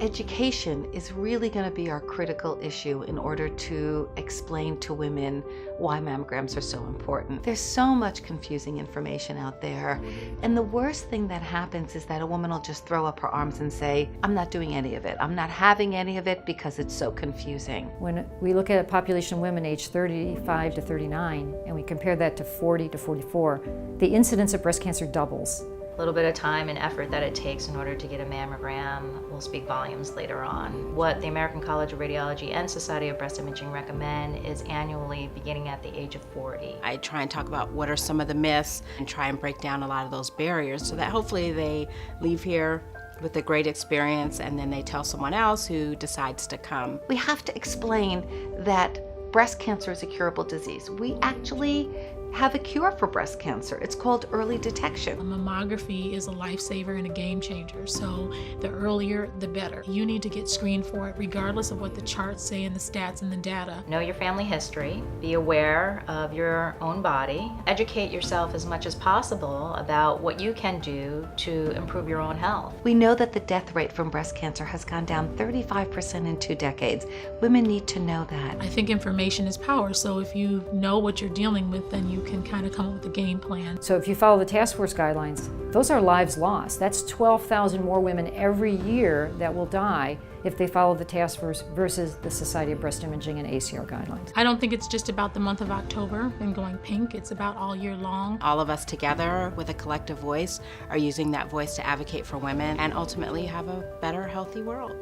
education is really going to be our critical issue in order to explain to women why mammograms are so important. There's so much confusing information out there, and the worst thing that happens is that a woman will just throw up her arms and say, I'm not doing any of it. I'm not having any of it because it's so confusing. When we look at a population of women aged 35 to 39, and we compare that to 40 to 44, the incidence of breast cancer doubles. A little bit of time and effort that it takes in order to get a mammogram will speak volumes later on. What the American College of Radiology and Society of Breast Imaging recommend is annually beginning at the age of 40. I try and talk about what are some of the myths and try and break down a lot of those barriers so that hopefully they leave here with a great experience and then they tell someone else who decides to come. We have to explain that breast cancer is a curable disease. We actually have a cure for breast cancer. It's called early detection. Mammography is a lifesaver and a game changer, so the earlier the better. You need to get screened for it regardless of what the charts say and the stats and the data. Know your family history, be aware of your own body, educate yourself as much as possible about what you can do to improve your own health. We know that the death rate from breast cancer has gone down 35% in 2 decades. Women need to know that. I think information is power, so if you know what you're dealing with, then you can kind of come up with a game plan. So if you follow the task force guidelines, those are lives lost. That's 12,000 more women every year that will die if they follow the task force versus the Society of Breast Imaging and ACR guidelines. I don't think it's just about the month of October and going pink. It's about all year long. All of us together with a collective voice are using that voice to advocate for women and ultimately have a better, healthy world.